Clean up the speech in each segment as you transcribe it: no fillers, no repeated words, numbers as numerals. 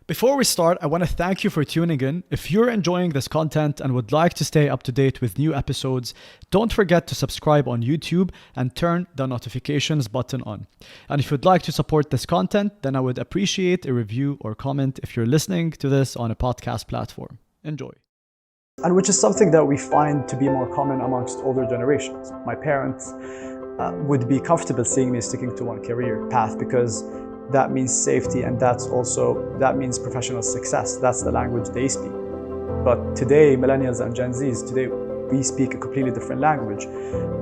Before we start, I want to thank you for tuning in. If you're enjoying this content and would like to stay up to date with new episodes, don't forget to subscribe on YouTube and turn the notifications button on. And if you'd like to support this content, then I would appreciate a review or comment if you're listening to this on a podcast platform. Enjoy. And which is something that we find to be more common amongst older generations. My parents would be comfortable seeing me sticking to one career path because that means safety, and that means professional success. That's the language they speak. But today, millennials and Gen Zs, today we speak a completely different language.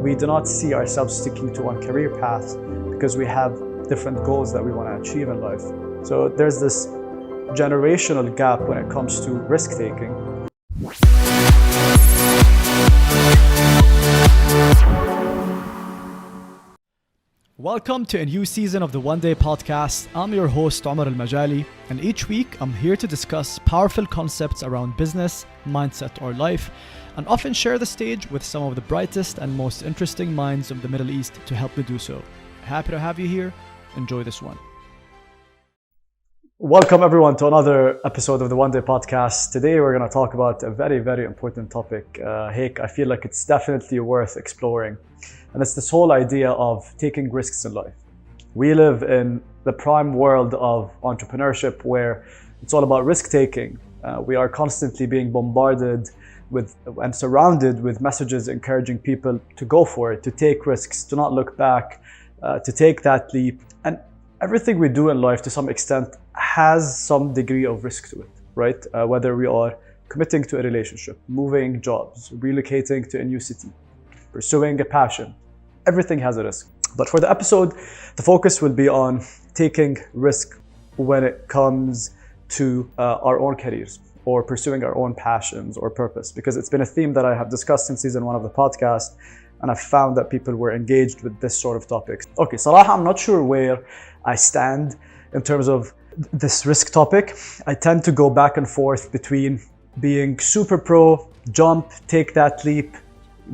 We do not see ourselves sticking to one career path because we have different goals that we want to achieve in life. So there's this generational gap when it comes to risk-taking. Welcome to a new season of the One Day Podcast. I'm your host, Omar Almajali, and each week I'm here to discuss powerful concepts around business, mindset, or life, and often share the stage with some of the brightest and most interesting minds of the Middle East to help me do so. Happy to have you here. Enjoy this one. Welcome everyone to another episode of the One Day Podcast. Today we're going to talk about a very, very important topic. I feel like it's definitely worth exploring. And it's this whole idea of taking risks in life. We live in the prime world of entrepreneurship where it's all about risk taking. We are constantly being bombarded with and surrounded with messages encouraging people to go for it, to take risks, to not look back, to take that leap. And everything we do in life to some extent has some degree of risk to it, right? Whether we are committing to a relationship, moving jobs, relocating to a new city, pursuing a passion, everything has a risk. But for the episode, the focus will be on taking risk when it comes to our own careers or pursuing our own passions or purpose, because it's been a theme that I have discussed in season 1 of the podcast, and I've found that people were engaged with this sort of topics. Okay, Salah, I'm not sure where I stand in terms of this risk topic. I tend to go back and forth between being super pro, jump, take that leap,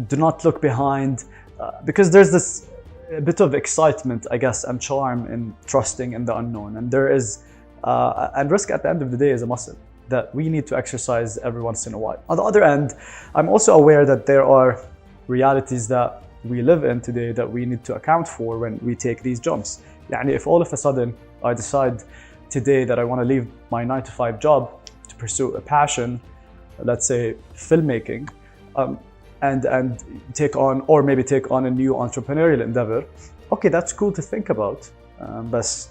do not look behind, because there's this bit of excitement, I guess, and charm in trusting in the unknown. And there is, and risk at the end of the day is a muscle that we need to exercise every once in a while. On the other end, I'm also aware that there are realities that we live in today that we need to account for when we take these jumps. Yani if all of a sudden I decide today that I want to leave my 9-to-5 job to pursue a passion, let's say filmmaking, and take on a new entrepreneurial endeavor. Okay, that's cool to think about. بس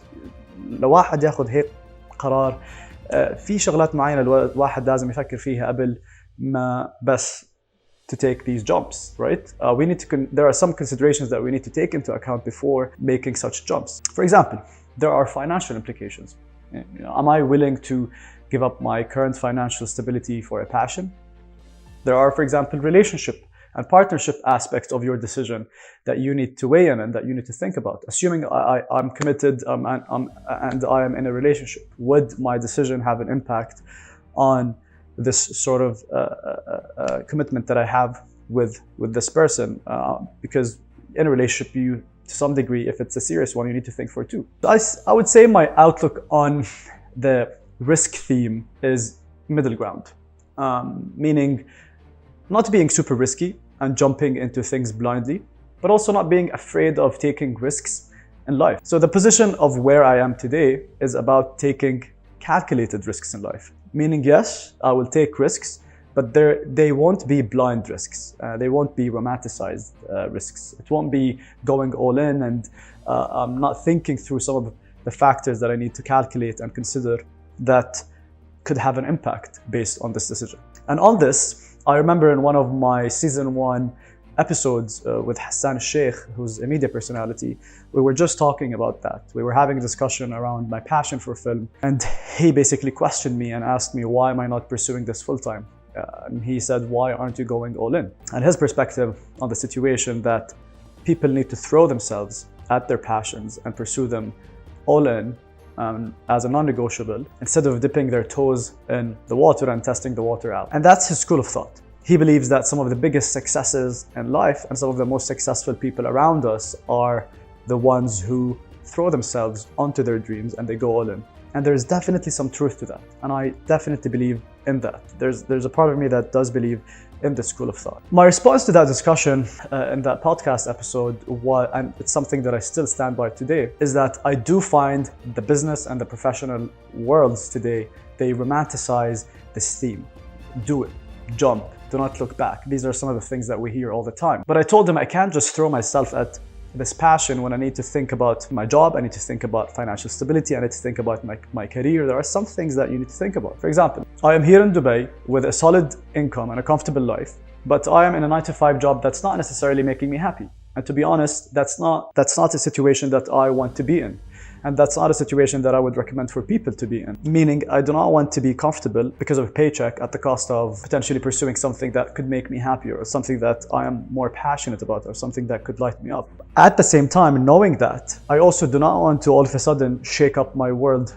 لو واحد ياخذ هيك قرار في شغلات معينة الواحد لازم يفكر فيها قبل ما بس to take these jumps, right? There are some considerations that we need to take into account before making such jumps. For example, there are financial implications. Am I willing to give up my current financial stability for a passion? There are, for example, relationship and partnership aspects of your decision that you need to weigh in and that you need to think about. Assuming I'm committed and I am in a relationship, would my decision have an impact on this sort of commitment that I have with this person? Because in a relationship, to some degree, if it's a serious one, you need to think for two. I would say my outlook on the risk theme is middle ground, meaning not being super risky and jumping into things blindly, but also not being afraid of taking risks in life. So the position of where I am today is about taking calculated risks in life, meaning yes, I will take risks, but they won't be blind risks. They won't be romanticized risks. It won't be going all in and I'm not thinking through some of the factors that I need to calculate and consider that could have an impact based on this decision. And on this, I remember in one of my season 1 episodes with Hassan Sheikh, who's a media personality, we were just talking about that. We were having a discussion around my passion for film, and he basically questioned me and asked me, why am I not pursuing this full-time? And he said, why aren't you going all in? And his perspective on the situation that people need to throw themselves at their passions and pursue them all in as a non-negotiable, instead of dipping their toes in the water and testing the water out. And that's his school of thought. He believes that some of the biggest successes in life and some of the most successful people around us are the ones who throw themselves onto their dreams and they go all in. And there's definitely some truth to that. And I definitely believe in that. There's a part of me that does believe in this school of thought. My response to that discussion in that podcast episode was, and it's something that I still stand by today, is that I do find the business and the professional worlds today, they romanticize this theme. Do it, jump, do not look back. These are some of the things that we hear all the time. But I told him I can't just throw myself at this passion when I need to think about my job, I need to think about financial stability, I need to think about my career. There are some things that you need to think about. For example, I am here in Dubai with a solid income and a comfortable life, but I am in a 9-to-5 job that's not necessarily making me happy. And to be honest, that's not a situation that I want to be in. And that's not a situation that I would recommend for people to be in. Meaning, I do not want to be comfortable because of a paycheck at the cost of potentially pursuing something that could make me happier, or something that I am more passionate about, or something that could light me up. At the same time, knowing that, I also do not want to all of a sudden shake up my world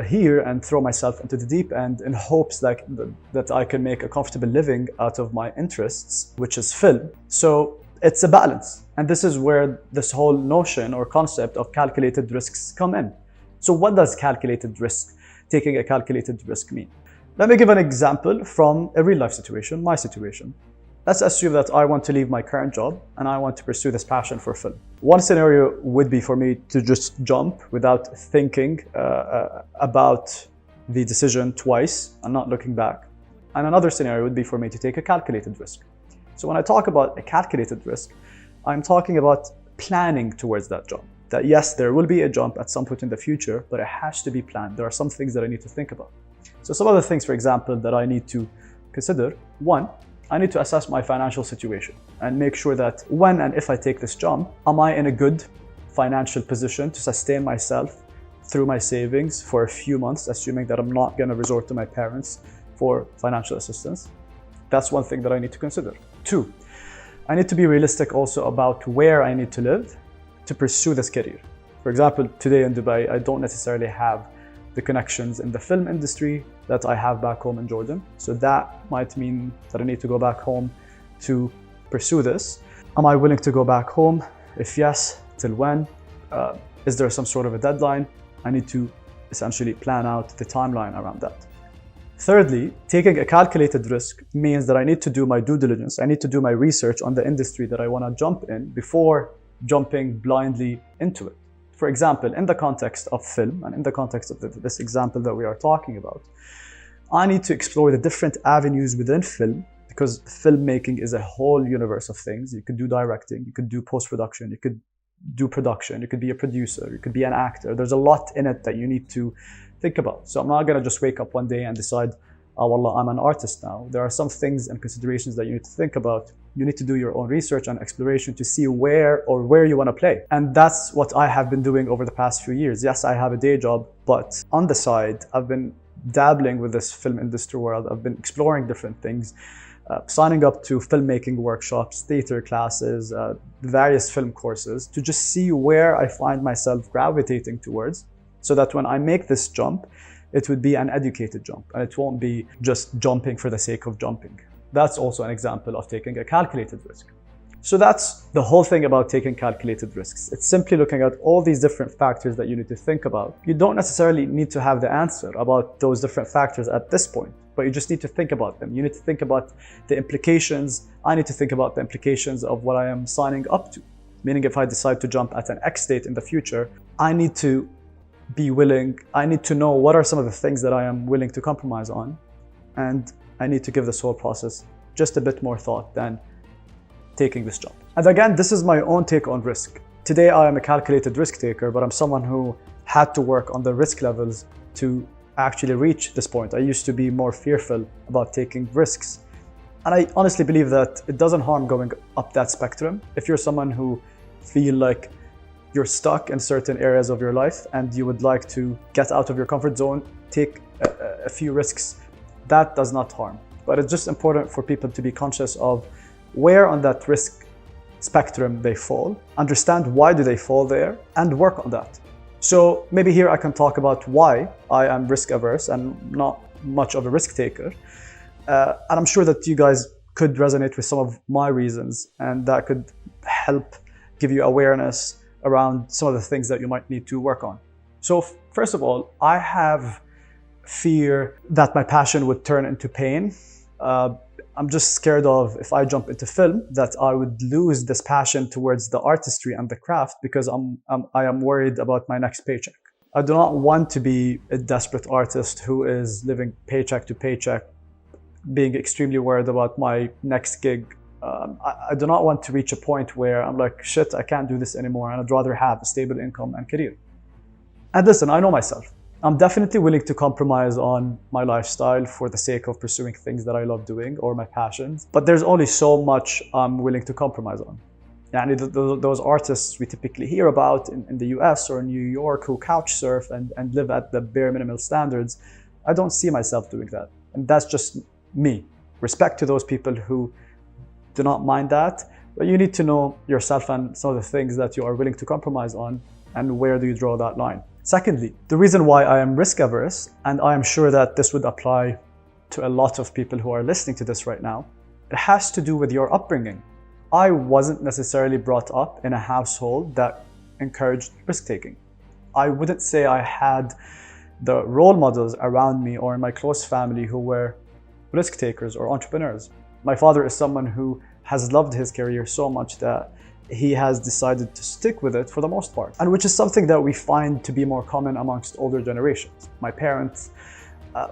here and throw myself into the deep end in hopes that I can make a comfortable living out of my interests, which is film. So it's a balance. And this is where this whole notion or concept of calculated risks come in. So what does calculated risk, taking a calculated risk mean? Let me give an example from a real life situation, my situation. Let's assume that I want to leave my current job and I want to pursue this passion for film. One scenario would be for me to just jump without thinking about the decision twice and not looking back. And another scenario would be for me to take a calculated risk. So when I talk about a calculated risk, I'm talking about planning towards that jump. That yes, there will be a jump at some point in the future, but it has to be planned. There are some things that I need to think about. So some other things, for example, that I need to consider. One, I need to assess my financial situation and make sure that when and if I take this jump, am I in a good financial position to sustain myself through my savings for a few months, assuming that I'm not going to resort to my parents for financial assistance. That's one thing that I need to consider. Two, I need to be realistic also about where I need to live to pursue this career. For example, today in Dubai, I don't necessarily have the connections in the film industry that I have back home in Jordan. So that might mean that I need to go back home to pursue this. Am I willing to go back home? If yes, till when? Is there some sort of a deadline? I need to essentially plan out the timeline around that. Thirdly, taking a calculated risk means that I need to do my due diligence. I need to do my research on the industry that I want to jump in before jumping blindly into it. For example, in the context of film and in the context of this example that we are talking about, I need to explore the different avenues within film, because filmmaking is a whole universe of things. You could do directing, you could do post-production, you could do production, you could be a producer, you could be an actor. There's a lot in it that you need to think about. So I'm not going to just wake up one day and decide, oh, wallah, I'm an artist now. There are some things and considerations that you need to think about. You need to do your own research and exploration to see where you want to play. And that's what I have been doing over the past few years. Yes, I have a day job, but on the side, I've been dabbling with this film industry world. I've been exploring different things, signing up to filmmaking workshops, theater classes, various film courses to just see where I find myself gravitating towards, so that when I make this jump, it would be an educated jump and it won't be just jumping for the sake of jumping. That's also an example of taking a calculated risk. So that's the whole thing about taking calculated risks. It's simply looking at all these different factors that you need to think about. You don't necessarily need to have the answer about those different factors at this point, but you just need to think about them. You need to think about the implications. I need to think about the implications of what I am signing up to. Meaning, if I decide to jump at an X date in the future, I need to be willing, I need to know what are some of the things that I am willing to compromise on. And I need to give this whole process just a bit more thought than taking this jump. And again, this is my own take on risk. Today, I am a calculated risk taker, but I'm someone who had to work on the risk levels to actually reach this point. I used to be more fearful about taking risks. And I honestly believe that it doesn't harm going up that spectrum. If you're someone who feel like you're stuck in certain areas of your life and you would like to get out of your comfort zone, take a few risks, that does not harm. But it's just important for people to be conscious of where on that risk spectrum they fall, understand why do they fall there, and work on that. So maybe here I can talk about why I am risk averse and not much of a risk taker. And I'm sure that you guys could resonate with some of my reasons, and that could help give you awareness around some of the things that you might need to work on. So first of all, I have fear that my passion would turn into pain. I'm just scared of, if I jump into film, that I would lose this passion towards the artistry and the craft because I am worried about my next paycheck. I do not want to be a desperate artist who is living paycheck to paycheck, being extremely worried about my next gig. I do not want to reach a point where I'm like, shit, I can't do this anymore, and I'd rather have a stable income and career. And listen, I know myself. I'm definitely willing to compromise on my lifestyle for the sake of pursuing things that I love doing or my passions. But there's only so much I'm willing to compromise on. And those artists we typically hear about in the US or in New York who couch surf and live at the bare minimal standards, I don't see myself doing that. And that's just me. Respect to those people who do not mind that, but you need to know yourself and some of the things that you are willing to compromise on and where do you draw that line. Secondly, the reason why I am risk averse, and I am sure that this would apply to a lot of people who are listening to this right now, it has to do with your upbringing. I wasn't necessarily brought up in a household that encouraged risk-taking. I wouldn't say I had the role models around me or in my close family who were risk takers or entrepreneurs. My father is someone who has loved his career so much that he has decided to stick with it for the most part, and which is something that we find to be more common amongst older generations. My parents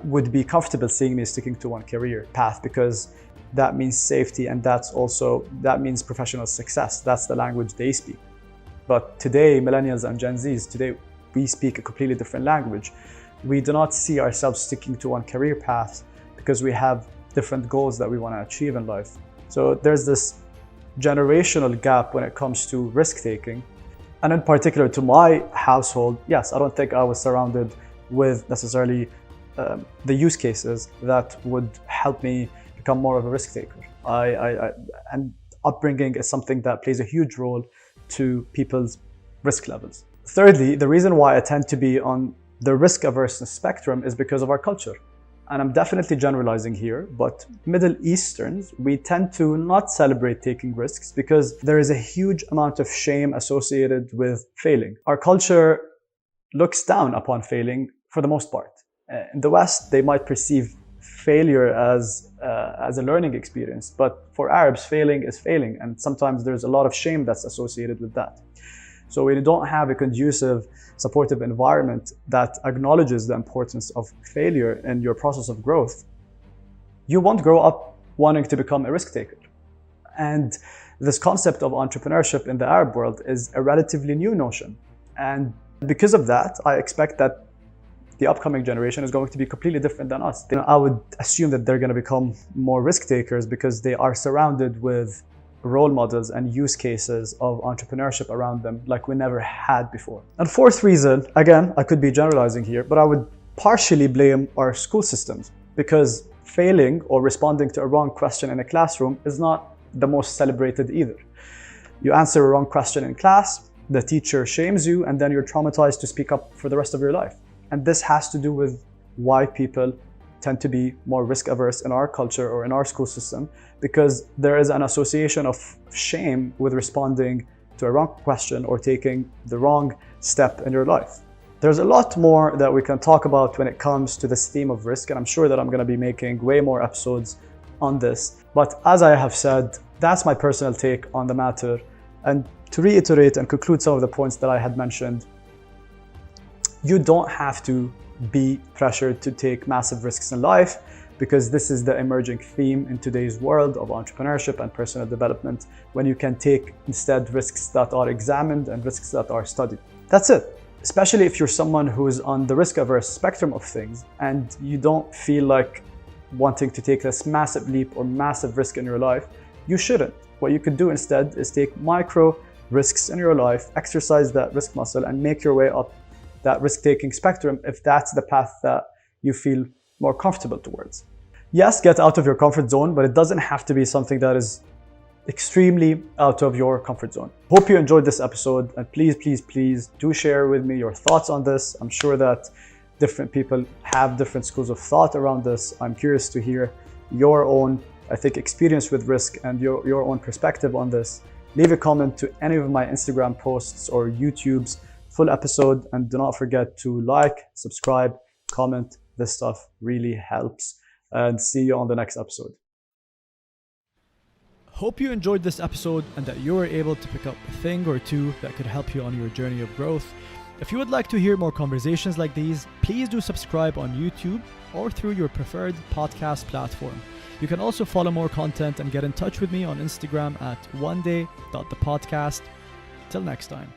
would be comfortable seeing me sticking to one career path because that means safety, and that means professional success. That's the language they speak. But today, millennials and Gen Zs, today we speak a completely different language. We do not see ourselves sticking to one career path because we have different goals that we want to achieve in life. So there's this generational gap when it comes to risk-taking. And in particular to my household, yes, I don't think I was surrounded with necessarily the use cases that would help me become more of a risk-taker. And upbringing is something that plays a huge role to people's risk levels. Thirdly, the reason why I tend to be on the risk-averse spectrum is because of our culture. And I'm definitely generalizing here, but Middle Easterns, we tend to not celebrate taking risks because there is a huge amount of shame associated with failing. Our culture looks down upon failing for the most part. In the West, they might perceive failure as a learning experience, but for Arabs, failing is failing, and sometimes there's a lot of shame that's associated with that. So when you don't have a conducive, supportive environment that acknowledges the importance of failure in your process of growth, you won't grow up wanting to become a risk taker. And this concept of entrepreneurship in the Arab world is a relatively new notion. And because of that, I expect that the upcoming generation is going to be completely different than us. I would assume that they're going to become more risk takers because they are surrounded with role models and use cases of entrepreneurship around them like we never had before. And fourth reason, again, I could be generalizing here, but I would partially blame our school systems because failing or responding to a wrong question in a classroom is not the most celebrated either. You answer a wrong question in class, the teacher shames you, and then you're traumatized to speak up for the rest of your life. And this has to do with why people tend to be more risk averse in our culture or in our school system, because there is an association of shame with responding to a wrong question or taking the wrong step in your life. There's a lot more that we can talk about when it comes to this theme of risk, and I'm sure that I'm going to be making way more episodes on this. But as I have said, that's my personal take on the matter. And to reiterate and conclude some of the points that I had mentioned, you don't have to be pressured to take massive risks in life, because this is the emerging theme in today's world of entrepreneurship and personal development, when you can take instead risks that are examined and risks that are studied. That's it. Especially if you're someone who's on the risk-averse spectrum of things and you don't feel like wanting to take this massive leap or massive risk in your life, you shouldn't. What you could do instead is take micro risks in your life, exercise that risk muscle, and make your way up that risk-taking spectrum if that's the path that you feel more comfortable towards. Yes, get out of your comfort zone, but it doesn't have to be something that is extremely out of your comfort zone. Hope you enjoyed this episode, and please do share with me your thoughts on this. I'm sure that different people have different schools of thought around this. I'm curious to hear your own, experience with risk and your own perspective on this. Leave a comment to any of my Instagram posts or YouTube's full episode. And do not forget to like, subscribe, comment. This stuff really helps. And see you on the next episode. Hope you enjoyed this episode and that you were able to pick up a thing or two that could help you on your journey of growth. If you would like to hear more conversations like these, please do subscribe on YouTube or through your preferred podcast platform. You can also follow more content and get in touch with me on Instagram at oneday.thepodcast. Till next time.